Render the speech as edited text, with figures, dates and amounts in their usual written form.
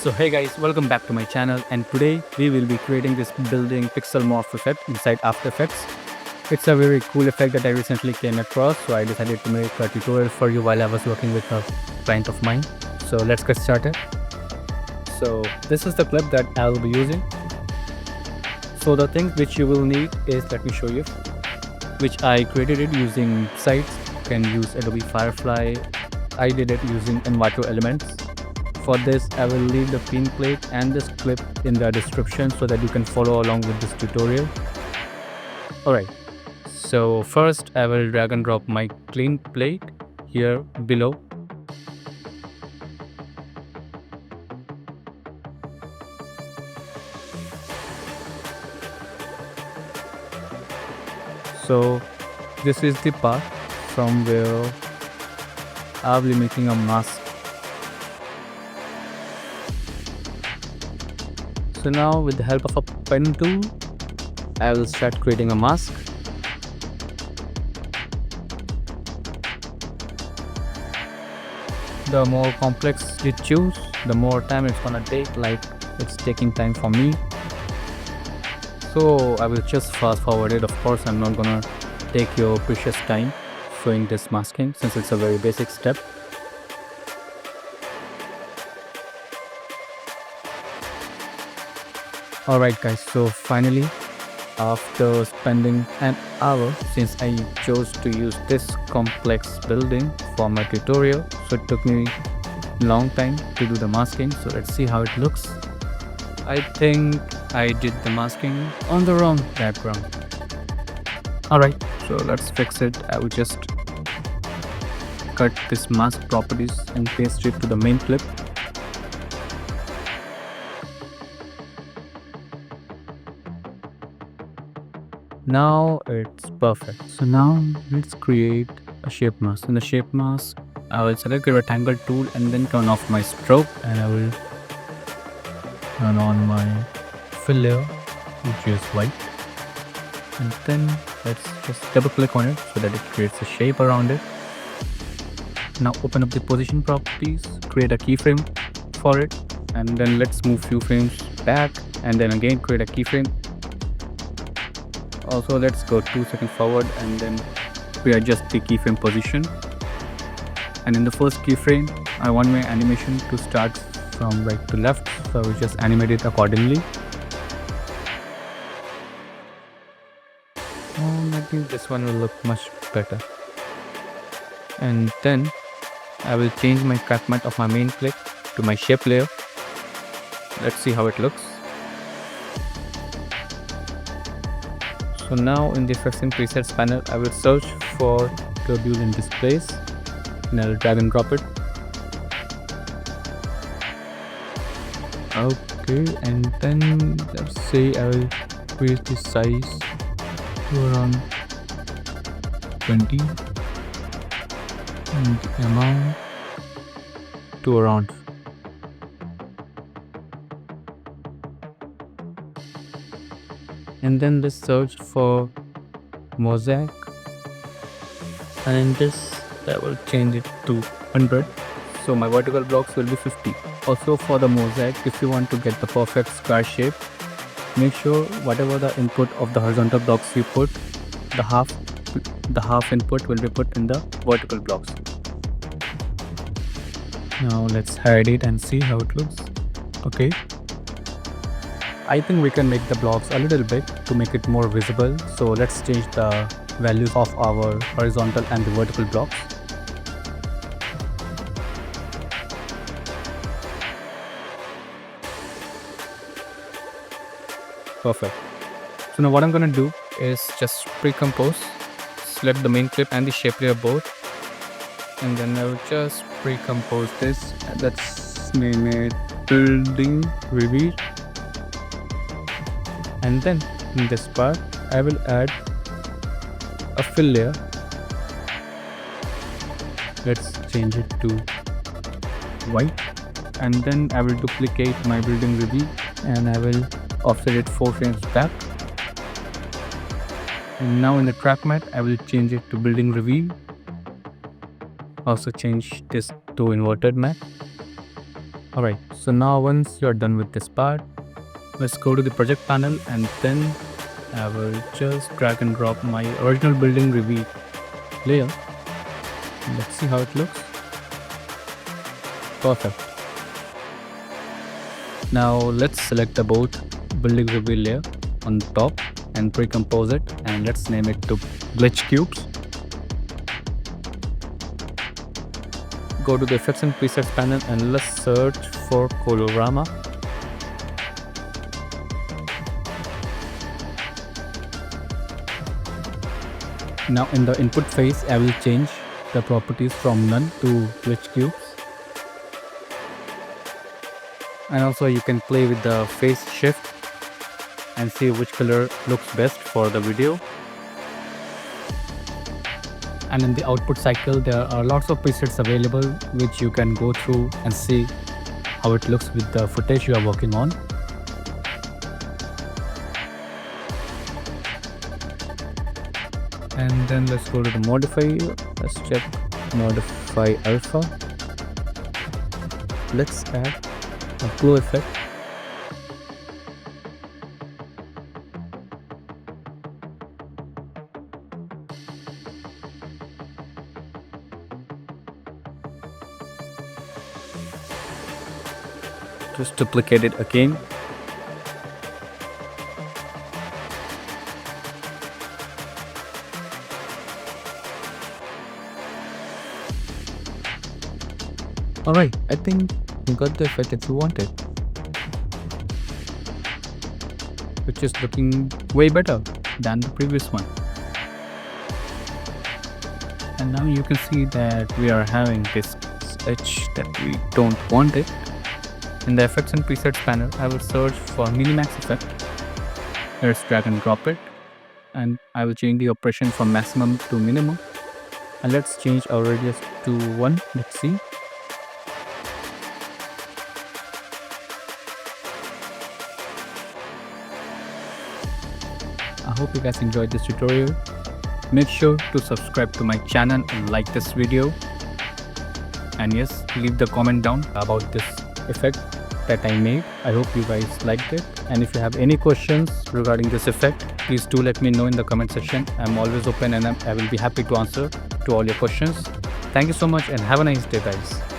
So hey guys, welcome back to my channel, and today we will be creating this building pixel morph effect inside After Effects. It's a very cool effect that I recently came across, so I decided to make a tutorial for you while I was working with a client of mine. So let's get started. So this is the clip that I will be using. So the things which you will need is, let me show you, which I created it using sites. You can use Adobe Firefly. I did it using Envato Elements. For this, I will leave the clean plate and this clip in the description so that you can follow along with this tutorial. Alright, so first I will drag and drop my clean plate here below. So this is the part from where I will be making a mask. So now with the help of a pen tool, I will start creating a mask. The more complex you choose, the more time it's gonna take, like it's taking time for me. So I will just fast forward it. Of course, I'm not gonna take your precious time showing this masking since it's a very basic step. Alright guys, so finally, after spending an hour, since I chose to use this complex building for my tutorial, so it took me a long time to do the masking. So let's see how it looks. I think I did the masking on the wrong background. Alright, so let's fix it. I will just cut this mask properties and paste it to the main clip. Now it's perfect. So now let's create a shape mask. In the shape mask, I will select the rectangle tool and then turn off my stroke, and I will turn on my fill layer, which is white. And then let's just double click on it so that it creates a shape around it. Now open up the position properties, create a keyframe for it, and then let's move few frames back and then again create a keyframe. Also, let's go 2 seconds forward and then readjust the keyframe position. And in the first keyframe, I want my animation to start from right to left, so I will just animate it accordingly. I think this one will look much better. And then I will change my cut matte of my main clip to my shape layer. Let's see how it looks. So now in the effects and presets panel, I will search for turbulent in displays and I will drag and drop it. Okay, and then let's say I will increase the size to around 20 and the amount to around 5. And then let's search for mosaic, and in this I will change it to 100, so my vertical blocks will be 50. Also for the mosaic, if you want to get the perfect square shape, make sure whatever the input of the horizontal blocks you put, the half input will be put in the vertical blocks. Now let's hide it and see how it looks. Okay, I think we can make the blocks a little big to make it more visible. So let's change the values of our horizontal and the vertical blocks. Perfect. So now what I'm gonna do is just pre-compose, select the main clip and the shape layer both, and then I will just pre-compose this. Let's name it building reveal. And then in this part, I will add a fill layer. Let's change it to white. And then I will duplicate my building reveal and I will offset it 4 frames back. And now in the track matte, I will change it to building reveal. Also change this to inverted matte. Alright, so now once you're done with this part, let's go to the project panel, and then I will just drag and drop my original building reveal layer. Let's see how it looks. Perfect. Now let's select the both building reveal layer on top and pre-compose it, and let's name it to glitch cubes. Go to the effects and presets panel and let's search for colorama. Now in the input phase, I will change the properties from none to glitch cubes. And also you can play with the phase shift and see which color looks best for the video. And in the output cycle, there are lots of presets available which you can go through and see how it looks with the footage you are working on. And then let's go to the modify. Let's check modify alpha. Let's add a glow effect. Just duplicate it again. Alright, I think you got the effect that you wanted, which is looking way better than the previous one. And now you can see that we are having this edge that we don't want it. In the effects and presets panel, I will search for Minimax Effect. Let's drag and drop it, and I will change the operation from maximum to minimum, and let's change our radius to 1. Let's see. I hope you guys enjoyed this tutorial. Make sure to subscribe to my channel and like this video. And yes, leave the comment down about this effect that I made. I hope you guys liked it. And if you have any questions regarding this effect, please do let me know in the comment section. I'm always open and I will be happy to answer to all your questions. Thank you so much and have a nice day, guys.